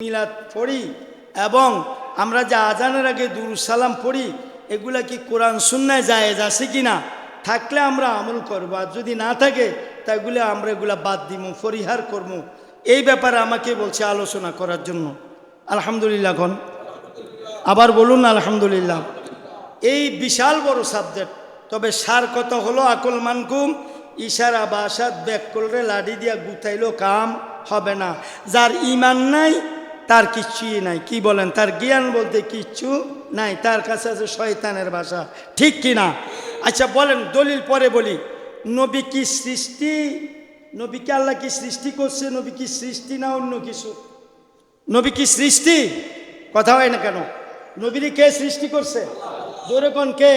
মিলাদ পড়ি এবং আমরা যে আজানের আগে দুরূদ সালাম পড়ি, এগুলা কি কোরআন সুন্নায় জায়েজ আছে কিনা? থাকলে আমরা আমল করব, আর যদি না থাকে তাইগুলো আমরা এগুলা বাদ দিব, পরিহার করব। এই ব্যাপারে আমাকে বলছে আলোচনা করার জন্য। আলহামদুলিল্লাহ। এখন আবার বলুন আলহামদুলিল্লাহ। এই বিশাল বড় সাবজেক্ট, তবে সার কথা হলো আকল মানকুম, ইশারা বাসাত ব্যাক করলে লাঠি দিয়া গুতাইলো কাম হবে না। যার ইমান নাই তার কিচ্ছুই নাই। কি বলেন? তার জ্ঞান বলতে কিচ্ছু নাই, তার কাছে আছে শয়তানের ভাষা। ঠিক কি না? আচ্ছা বলেন, দলিল পরে বলি। নবী কি সৃষ্টি? নবীকে আল্লাহ কি সৃষ্টি করছে? নবী কি সৃষ্টি না অন্য কিছু? নবী কি সৃষ্টি? কথা হয় না কেন? নবীরে কে সৃষ্টি করছে? জোরে কোন কে?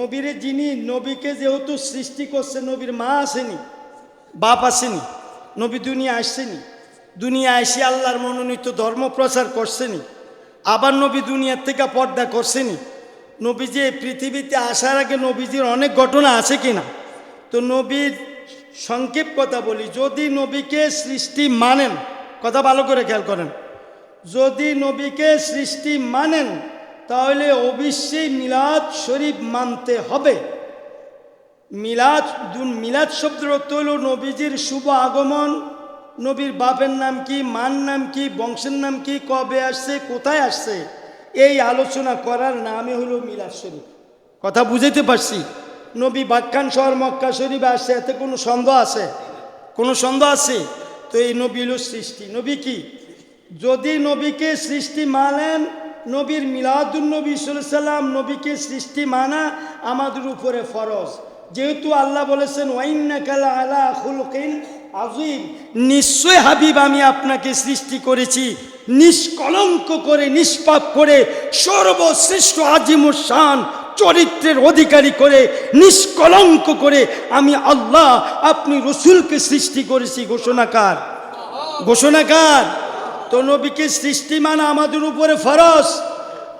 নবীরে যিনি, নবীকে যেহেতু সৃষ্টি করছে, নবীর মা আসেনি, বাপ আসেনি, নবী দুনিয়া আসছেনি, দুনিয়া এসে আল্লাহর মনোনীত ধর্ম প্রচার করছেনি, আবার নবী দুনিয়ার থেকে পর্দা করছেনি। নবী যে পৃথিবীতে আসার আগে নবীজির অনেক ঘটনা আছে কিনা? তো নবীর সংক্ষেপ কথা বলি। যদি নবীকে সৃষ্টি মানেন, কথা ভালো করে খেয়াল করেন, যদি নবীকে সৃষ্টি মানেন তাহলে অবশ্যই মিলাদ শরীফ মানতে হবে। মিলাদ শব্দের অর্থ হল নবীজির শুভ আগমন। নবীর বাপের নাম কি, মার নাম কি, বংশের নাম কি, কবে আসছে, কোথায় আসছে, এই আলোচনা করার নামই হলো মিলাদ শরীফ। কথা বুঝাইতে পারছি? নবী বাক্কান শহর মক্কা শরীফে আসছে, এতে কোনো সন্দেহ আছে? কোনো সন্দেহ আছে? তো এই নবী হলো সৃষ্টি। নবী কি? যদি নবীকে সৃষ্টি মানেন, নবীর মিলাদুন্নবী সাল্লাল্লাহু আলাইহি সাল্লাম, নবীকে সৃষ্টি মানা আমাদের উপরে ফরজ। যেহেতু আল্লাহ বলেছেন ওয়াইন্নাকা লাআলা খুলুকিন আযীম, নিশ্চয় হাবিব আমি আপনাকে সৃষ্টি করেছি নিষ্কলঙ্ক করে, নিষ্পাপ করে, সর্বশ্রেষ্ঠ আজিমুস শান চরিত্রের অধিকারী করে, নিষ্কলঙ্ক করে আমি আল্লাহ আপনি রসুলকে সৃষ্টি করেছি। ঘোষণাকার, ঘোষণাকার। তো নবীকে সৃষ্টি মানা আমাদের উপরে ফরজ।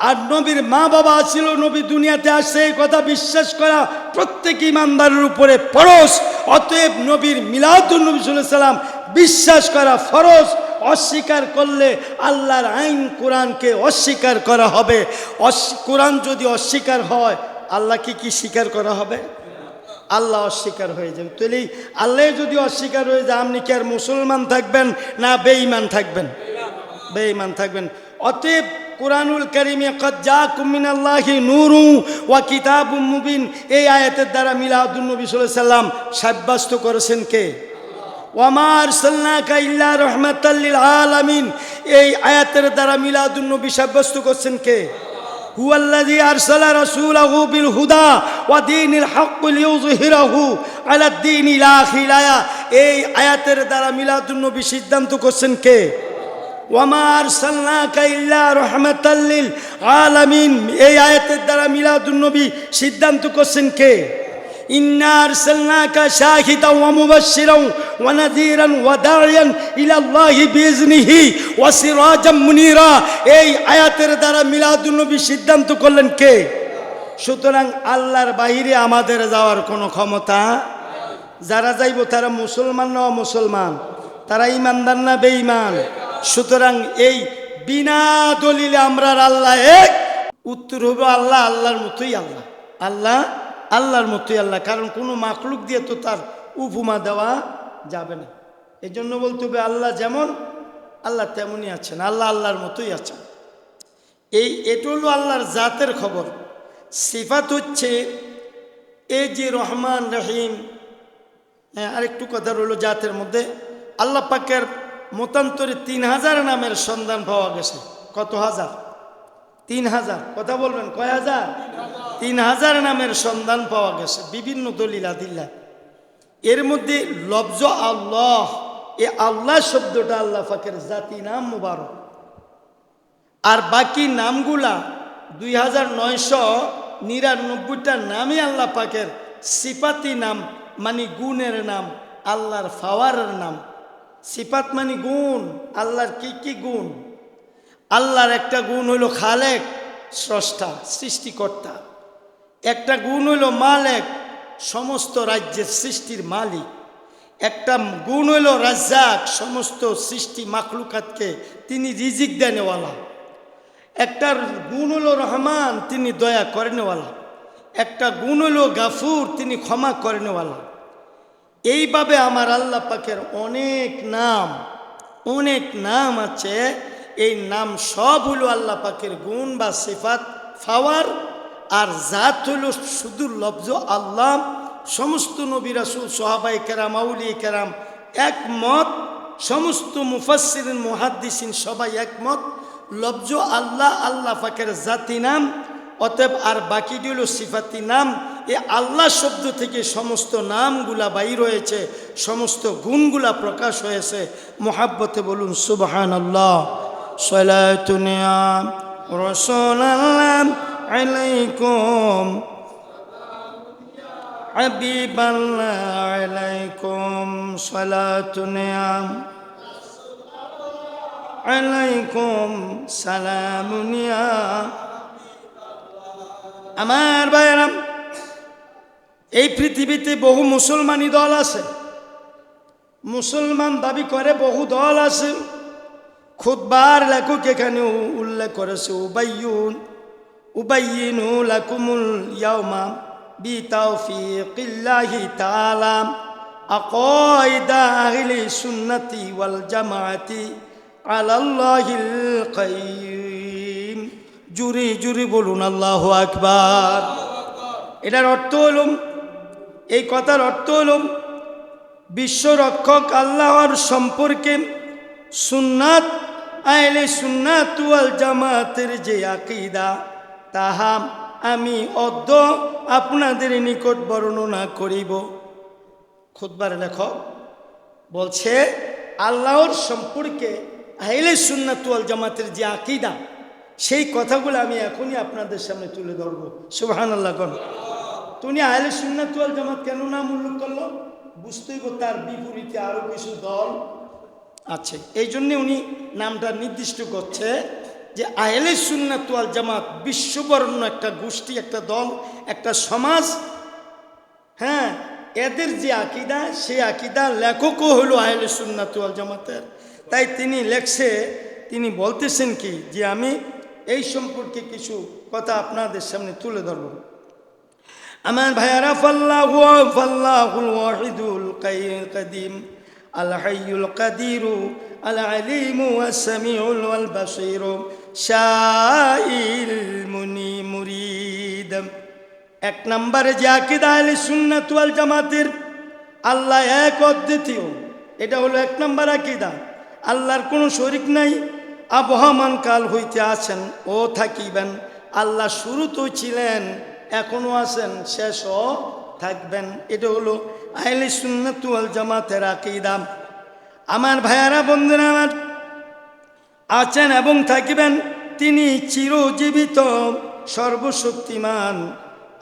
আর নবীর মা বাবা ছিল, নবী দুনিয়াতে আসছে, এই কথা বিশ্বাস করা প্রত্যেক ইমানদারের উপরে ফরজ। অতএব নবীর মিলাদুন্নবী সাল্লাল্লাহু আলাইহি সাল্লাম বিশ্বাস করা ফরজ। অস্বীকার করলে আল্লাহর আইন কোরআনকে অস্বীকার করা হবে। কোরআন যদি অস্বীকার হয়, আল্লাহকে কি স্বীকার করা হবে? আল্লাহ অস্বীকার হয়ে যাবে। তাহলে আল্লাহ যদি অস্বীকার হয়ে যায়, আপনি কি আর মুসলমান থাকবেন না বেঈমান থাকবেন? বেঈমান থাকবেন। অতএব কুরআনুল কারীমে ক্বাদ জাআকুম মিনাল্লাহি নূরুন ওয়া কিতাবুম মুবিন, এই আয়াতের দ্বারা মিলাদুন্নবী সাল্লাল্লাহু আলাইহি সাল্লাম সাব্যস্ত করেছেন কে? ওয়া মা আরসালনাকা ইল্লা রাহমাতাল লিল আলামিন, এই আয়াতের দ্বারা মিলাদুন্নবী সাব্যস্ত করছেন কে? হুয়াল্লাযী আরসালা রাসূলাহু বিল হুদা ওয়া দীনিল হক লিইয়ুযহিরাহু আলাদ দীনি লা খিলায়া, এই আয়াতের দ্বারা মিলাদুন্নবী সিদ্ধান্ত করছেন কে? ওয়া মা আরসালনাকা ইল্লা রাহমাতাল লিল আলামিন, এই আয়াতের দ্বারা মিলাদুন্নবী সিদ্ধান্ত করছেন কে? ইন্না আরসালনাকা শাহিদান ওয়া মুবাশশিরান ওয়া নাযীরান ওয়া দা'iয়ান ইলাল্লাহি বিইজনিহি ওয়া সিরাজাম মুনীরা, এই আয়াতের দ্বারা মিলাদুন্নবী সিদ্ধান্ত করলেন কে? সুতরাং আল্লাহর বাইরে আমাদের যাওয়ার কোনো ক্ষমতা। যারা যাইব তারা মুসলমান না অমুসলমান? তারা ইমানদার না বেঈমান? সুতরাং এই বিনা দলিলে আমরা আল্লাহ এক, উত্তর হবে আল্লাহ আল্লাহর মতোই আল্লাহ, আল্লাহ আল্লাহর মতোই আল্লাহ। কারণ কোনো মাখলুক দিয়ে তো তার উপমা দেওয়া যাবে না। এই জন্য বলতে হবে আল্লাহ যেমন আল্লাহ তেমনই আছেন, আল্লাহ আল্লাহর মতোই আছেন। এটা হলো আল্লাহর জাতের খবর। সিফাত হচ্ছে এই যে রহমান রহিম। আরেকটু কথা রইল জাতের মধ্যে, আল্লাহ পাকের মতান্তরে 3000 নামের সন্ধান পাওয়া গেছে। কত হাজার? 3000। কথা বলবেন কয় হাজার? 3000 নামের সন্ধান পাওয়া গেছে বিভিন্ন দলিল আদিল্লা। এর মধ্যে লফজ আল্লাহ, এ আল্লাহ শব্দটা আল্লাহ পাকের জাতি নাম মুবারক। আর বাকি নামগুলা 2999টা নামই আল্লাহ পাকের সিফাতি নাম, মানে গুণের নাম, আল্লাহর ফাওয়ারের নাম। সিফাত মানে গুণ। আল্লাহর কি কি গুণ? আল্লাহর একটা গুণ হইল খালেক, স্রষ্টা, সৃষ্টিকর্তা। একটা গুণ হইল মালেক, সমস্ত রাজ্যের সৃষ্টির মালিক। একটা গুণ হইল রাজ্জাক, সমস্ত সৃষ্টি মাখলুকাতকে তিনি রিজিক দেনেওয়ালা। একটা গুণ হলো রহমান, তিনি দয়া করেনওয়ালা। একটা গুণ হলো গাফুর, তিনি ক্ষমা করেনওয়ালা। এইভাবে আমার আল্লাহ পাকের অনেক নাম আছে। এই নাম সব হলো আল্লাহ পাকের গুণ বা সিফাত ফাওয়ার, আর জাত হইল শুধু লফজ আল্লাহ। সমস্ত নবী রাসূল সাহাবায়ে কেরাম আউলিয়া কেরাম একমত, সমস্ত মুফাসসিরিন মুহাদ্দিসিন সবাই একমত, লফজ আল্লাহ আল্লাহ পাকের জাতি নাম। অতএব আর বাকিটি হলো সিফাতি নাম। এই আল্লাহ শব্দ থেকে সমস্ত নামগুলা বাইর হয়েছে, সমস্ত গুণগুলা প্রকাশ হয়েছে। মুহাব্বতে বলুন সুবহানাল্লাহ। সালাতুন ইয়া রাসূলুল্লাহ আলাইকুম, হাবিবাল্লাহ আলাইকুম, সালাতুন ইয়া আলাইকুম, সালামুন ইয়া। আমার ভাইয়েরা, এই পৃথিবীতে বহু মুসলমানি দল আছে, মুসলমান দাবি করে বহু দল আছে। খুতবার লেখক এখানে উল্লেখ করেছে, উবাইয়িনু লাকুমুল ইয়াওমা বিতাওফিকিল্লাহি তাআলা আকাইদা আহলি সুন্নতি ওয়াল জামাআতি আলাল্লাহিল কাইয়্যিম। জুরি জুরি বলুন আল্লাহু আকবার। এটার অর্থ হলো, এই কথার অর্থ হলো বিশ্বরক্ষক আল্লাহর সম্পর্কে সুন্নাত, আহলে সুন্নাত ওয়াল জামাতের যে আকীদা, তাহা আমি অদ্য আপনাদের নিকট বর্ণনা করিব। খুতবার লেখক বলছে আল্লাহর সম্পর্কে আহলে সুন্নাত ওয়াল জামাতের যে আকীদা, সেই কথাগুলো আমি এখনই আপনাদের সামনে তুলে ধরবো। সুবহানাল্লাহ। তুমি আহলে সুন্নাত ওয়াল জামাত কেন নাম উল্লেখ করলো? বুঝতেই তার বিপরীতে আরো কিছু দল আছে, এই জন্যে উনি নামটা নির্দিষ্ট করছে যে আহলে সুন্নাত ওয়াল জামাত বিশ্ববরণ্য একটা গোষ্ঠী, একটা দল, একটা সমাজ। হ্যাঁ, এদের যে আকীদা, সেই আকীদা লেখকও হলো আহলে সুন্নাত ওয়াল জামাতের। তাই তিনি লেখছে, তিনি বলতেছেন কি যে আমি এই সম্পর্কে কিছু কথা আপনাদের সামনে তুলে ধরব। আমার ভাইয়ারা, ফাল্লাহুল ওয়াহিদুল কাদিম আল হাইয়ুল কাদিরু আল আলিমু ওয়াস সামিউল ওয়াল বাসীরু শাইল মুরিদ। এক নম্বরে যে আকীদা আহলে সুন্নাত ওয়াল জামাতের, আল্লাহ এক অদ্বিতীয়, এটা হলো এক নম্বর আকীদা। আল্লাহর কোনো শরীক নাই, আবহমান কাল হইতে আছেন ও থাকিবেন। আল্লাহ শুরুতেও ছিলেন, এখনো আছেন, শেষও থাকবেন। এটা হলো আহলে সুন্নাত ওয়াল জামাতের আকীদা। আমার ভাইয়ারা, বন্ধুরা আমার, আছেন এবং থাকিবেন, তিনি চিরজীবিত, সর্বশক্তিমান।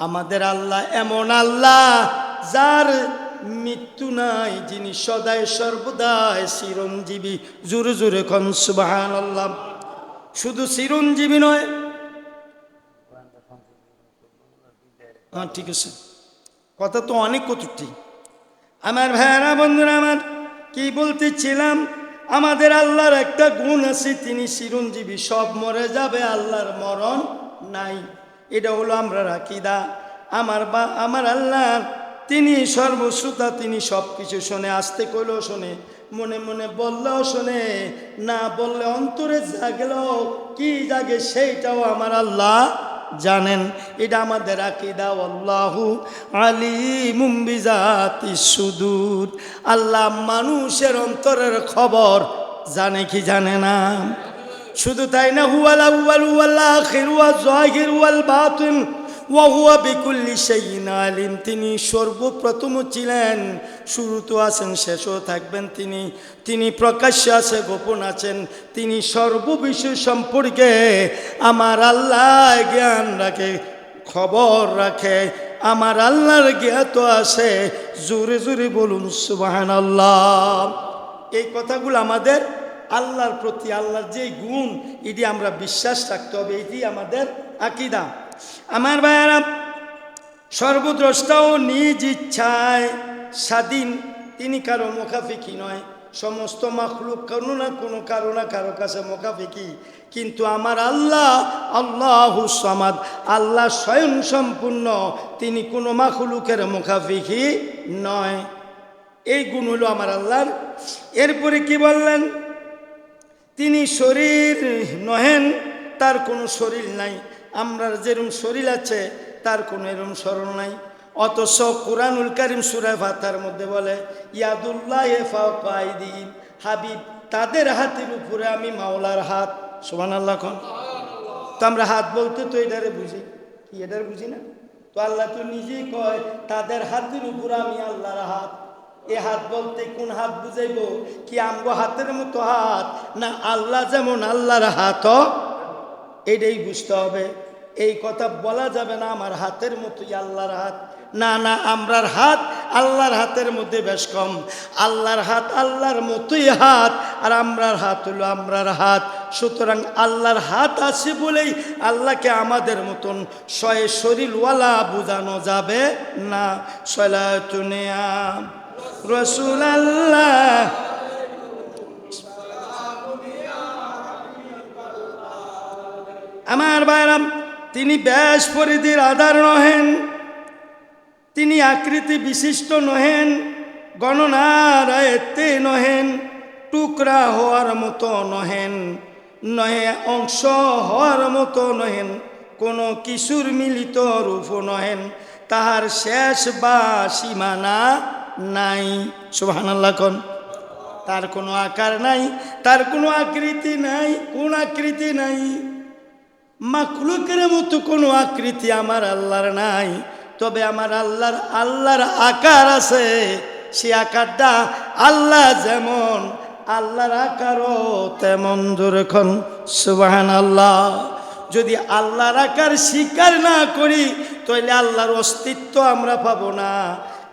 আমাদের আল্লাহ এমন আল্লাহ যার মৃত্যু নাই, যিনি সদায় সর্বদাই চিরঞ্জীবী। জোরে জোরে কোন সুবহানাল্লাহ। শুধু চিরঞ্জীবী নয়, হ্যাঁ ঠিক আছে, কথা তো অনেক কটূক্তি। আমার ভাইয়ারা, বন্ধুরা আমার, কি বলতেছিলাম, আমাদের আল্লাহর একটা গুণ আছে, তিনি চিরঞ্জীবী, সব মরে যাবে, আল্লাহর মরণ নাই। এটা হলো আমরা আকীদা। আমার আল্লাহ, তিনি সর্বশ্রোতা, তিনি সব কিছু শোনে, আস্তে করলেও শোনে, মনে মনে বললেও শোনে, না বললে অন্তরে জাগলেও কি জাগে সেইটাও আমার আল্লাহ জানেন। এটা আমাদের আকীদা। আল্লাহু আলিমুম বিজাতিস সুদূর। আল্লাহ মানুষের অন্তরের খবর জানে কি জানে না? শুধু তাই না, হুয়াল আউয়াল ওয়াল আখির ওয়াল যাহির ওয়াল বাতিন ওয়া হুয়া বিকুল্লি শাইইন আলিম। তিনি সর্বপ্রথম ছিলেন, শুরুতেও আছেন, শেষও থাকবেন। তিনি প্রকাশ্যে আছে, গোপন আছেন। তিনি সর্ববিষয় সম্পর্কে আমার আল্লাহ জ্ঞান রাখে, খবর রাখে। আমার আল্লাহর জ্ঞাত আছে। জোরে জোরে বলুন সুবহানাল্লাহ। এই কথাগুলো আমাদের আল্লাহর প্রতি, আল্লাহর যে গুণ, এটি আমরা বিশ্বাস রাখতে হবে। এটি আমাদের আকীদা। আমার ভাইয়ারা, সর্বদ্রষ্টাও নিজ ইচ্ছায় স্বাধীন, তিনি কারো মুখাফিকি নয়। সমস্ত মাখলুক কোনো না কোনো কারো কাছে মুখাফিকি, কিন্তু আমার আল্লাহ আল্লাহুস সামাদ, আল্লাহ স্বয়ং সম্পূর্ণ, তিনি কোনো মাখলুকের মুখাফিকি নয়। এই গুণ হলো আমার আল্লাহর। এরপরে কি বললেন? তিনি শরীর নহেন, তার কোনো শরীর নাই। আমরা যেরকম শরীর আছে তার কোনো এরকম শরণ নাই। অথচ কুরআনুল কারীম সূরা ফাতিহার মধ্যে বলে ইয়াদুল্লাহি ফাওকা আইদিহিম, হাবিব তাদের হাতের উপরে আমি মাওলার হাত। সুবহানাল্লাহ। তো আমরা হাত বলতে তো এটারে বুঝি, কি এটারে বুঝি না? তো আল্লাহ তো নিজেই কয় তাদের হাতের উপরে আমি আল্লাহর হাত। এ হাত বলতে কোন হাত বুঝাইব? কি আমগো হাতের মতো হাত, না আল্লাহ যেমন আল্লাহর হাত, এটাই বুঝতে হবে। এই কথা বলা যাবে না আমার হাতের মতোই আল্লাহর হাত। না না, আমরার হাত আল্লাহর হাতের মধ্যে বেশ কম। আল্লাহর হাত আল্লাহর মতোই হাত, আর আমরার হাত হলো আমরার হাত। সুতরাং আল্লাহর হাত আছে বলেই আল্লাহকে আমাদের মতন শরীরওয়ালা বোঝানো যাবে না। সলাতুনিয়া রাসূলুল্লাহ। আমার ভাইরাম, তিনি ব্যাস পরিধির আধার নহেন, তিনি আকৃতি বিশিষ্ট নহেন, গণনার আয়ত্তে নহেন, টুকরা হওয়ার মতো নহেন, নহে অংশ হওয়ার মতো নহেন, কোনো কিছুর মিলিত রূপ নহেন, তাহার শেষ বা সীমানা নাই। সুবহানাল্লাহ। কোন তার কোনো আকার নাই, তার কোনো আকৃতি নাই, কোন আকৃতি নাই। মাখলুকের মতো কোনো আকৃতি আমার আল্লাহর নাই। তবে আমার আল্লাহর আকার আছে। সে আকারটা আল্লাহ যেমন, আল্লাহর আকারও তেমন। যেরকম সুবহানাল্লাহ। যদি আল্লাহর আকার স্বীকার না করি তাহলে আল্লাহর অস্তিত্ব আমরা পাবো না।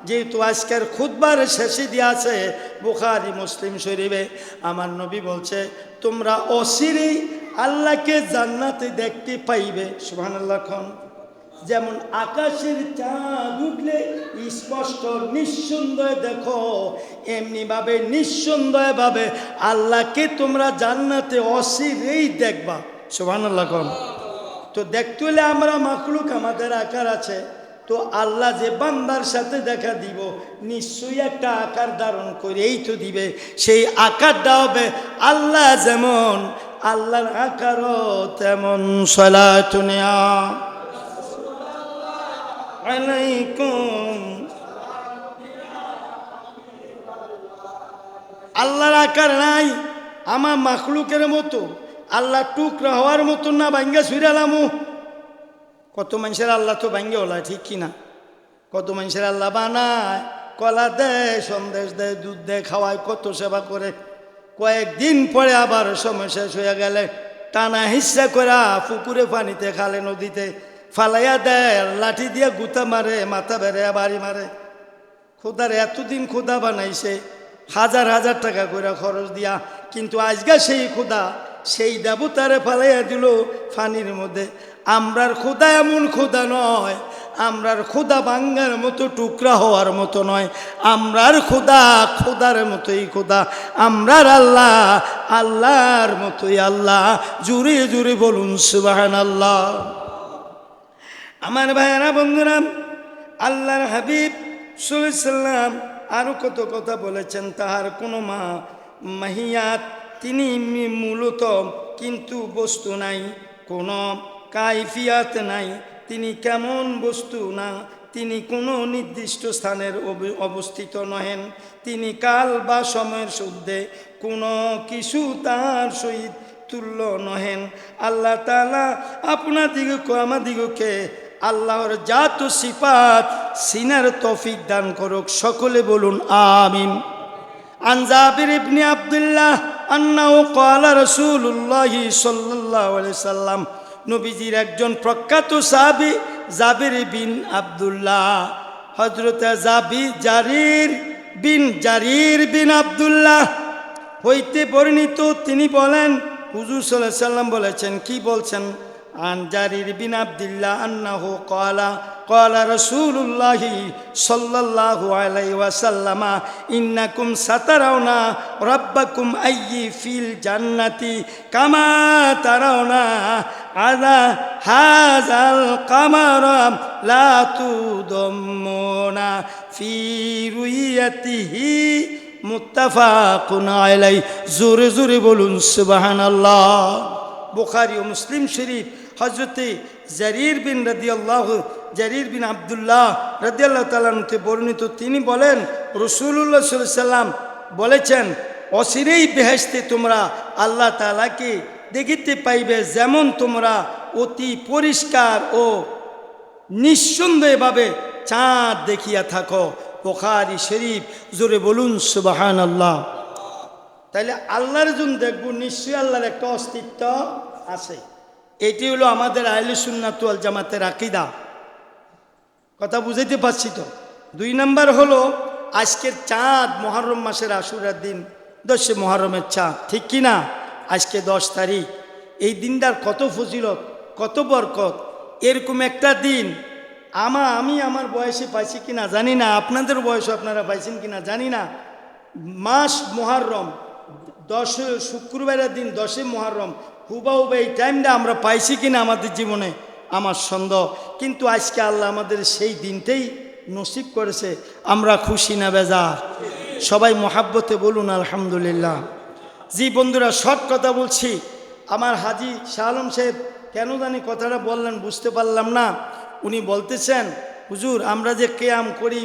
যেহেতু আজকের খুতবার শেষে দিয়ে আছে বুখারী মুসলিম শরীফে, আমার নবী বলছে তোমরা অচিরেই আল্লাহকে জান্নাতে দেখতে পাইবে। সুবহানাল্লাহ। যেমন আকাশের চাঁদ উঠলে স্পষ্ট নিঃসন্দেহে দেখো, এমনিভাবে নিঃসন্দেহভাবে আল্লাহকে তোমরা জান্নাতে অচিরেই দেখবা। সুবহানাল্লাহ। তো দেখতে হলে আমরা মাখলুক, আমাদের আকার আছে। তো আল্লাহ যে বান্দার সাথে দেখা দিব নিশ্চয়ই একটা আকার ধারণ করে এই তো দিবে। সেই আকারটা হবে আল্লাহ যেমন, আল্লাহর আকারও তেমন। সালাতুনিয়া আলাইকুম। আল্লাহর আকার নাই আমার মাখলুকের মতো। আল্লাহ টুকরা হওয়ার মতো না, ভাঙ্গা ছুইরালামু। কত মানুষের আল্লাহ তো ভাঙ্গে ওলা, ঠিক কিনা? কত মানুষের আল্লাহ বানায়, কলা দেয়, সন্দেশ দেয়, দুধ দেয়, খাওয়ায়, কত সেবা করে। কয়েকদিন পরে আবার সময় শেষ হয়ে গেলে টানা হিস্সা করে পুকুরে পানিতে, খালে, নদীতে ফালাইয়া দেয়, লাঠি দিয়ে গুতা মারে, মাথা বেড়ে বাড়ি মারে। খোদার এতদিন খোদা বানাইছে হাজার হাজার টাকা করে খরচ দিয়া, কিন্তু আজকে সেই খোদা সেই দেবতারে ফালাইয়া দিল পানির মধ্যে। আমরার খোদা এমন খোদা নয়, আমরার খোদা বাঙ্গার মতো টুকরা হওয়ার মতো নয়। আমরার খোদা খোদার মতোই খোদা। আমরার আল্লাহ আল্লাহর মতোই আল্লাহ। জুড়ে জুড়ে বলুন সুবহানাল্লাহ। আমার ভাইয়েরা, বন্ধুরা, আল্লাহর হাবিব সাল্লাল্লাহু আলাইহি ওয়াসাল্লাম আরও কত কথা বলেছেন। তাহার কোনো মাহিয়াত, তিনি মূলত কিন্তু বস্তু নাই, কোনো কাইফিয়াত নাই। তিনি কেমন বস্তু না, তিনি কোনো নির্দিষ্ট স্থানের অবস্থিত নহেন। তিনি কাল বা সময়ের শুদ্ধে কোনো কিছু তার সহিত তুল্য নহেন। আল্লাহ তাআলা আপনাদিগকে আমাদিগকে আল্লাহর জাত ও সিফাত সিনার তৌফিক দান করুক। সকলে বলুন আমিন। আন জাবির ইবনে আব্দুল্লাহ আন্নাহু ক্বালা রাসূলুল্লাহি সাল্লাল্লাহু আলাইহি সাল্লাম, নবীজির একজন প্রখ্যাত সাহাবী জাবির বিন আব্দুল্লাহ, হযরত জারির বিন আব্দুল্লাহ হইতে বর্ণিত। তিনি বলেন হুজুর সাল্লাল্লাহু আলাইহি সাল্লাম বলেছেন, কি বলছেন? عن جرير بن عبد الله أنه قال رسول الله صلى الله عليه وسلم إنكم سترون ربكم أي في الجنة كما ترون على هذا القمر لا تضمون في رؤيته মুত্তাফাকুন আলাইহি জোরে জোরে বলুন সুবহানাল্লাহ। বুখারী ও মুসলিম শরীফ হযরতে জারীর বিন আব্দুল্লাহ রাদিয়াল্লাহু তাআলা হতে বর্ণিত, তিনি বলেন রাসূলুল্লাহ সাল্লাল্লাহু আলাইহি সাল্লাম বলেছেন, অচিরেই বেহেশতে তোমরা আল্লাহ তাআলাকে দেখিতে পাইবে, যেমন তোমরা অতি পরিষ্কার ও নিঃসন্দেহভাবে চাঁদ দেখিয়া থাকো। বুখারী শরীফ, জোরে বলুন সুবহানাল্লাহ। তাইলে আল্লাহর যখন দেখব, নিশ্চয়ই আল্লাহর একটা অস্তিত্ব আছে। এটি হলো আমাদের আহলে সুন্নাত ওয়াল জামাতের আকীদা। কথা বুঝাইতে পারছি তো? 2 নাম্বার হলো আজকের চাঁদ, মুহররম মাসের আশুরার দিন, 10 মুহররমের চাঁদ, ঠিক কি না? আজকে 10 তারিখ। এই দিনটার কত ফজিলত, কত বরকত। এরকম একটা দিন আমি আমার বয়সে পাইছি কিনা জানি না, আপনাদের বয়সে আপনারা পাইছেন কিনা জানি না। মাস মুহররম, 10 শুক্রবারের দিন 10 মুহররম, হুবাহুবা এই টাইমটা আমরা পাইছি কিনা আমাদের জীবনে আমার সন্দেহ। কিন্তু আজকে আল্লাহ আমাদের সেই দিনটাই নসিব করেছে। আমরা খুশি না বেজার? সবাই মহাব্বতে বলুন আলহামদুলিল্লাহ। জি বন্ধুরা, শর্ট কথা বলছি। আমার হাজী শাহ আলম সাহেব কেন জানি কথাটা বললেন বুঝতে পারলাম না। উনি বলতেছেন, হুজুর আমরা যে কিয়াম করি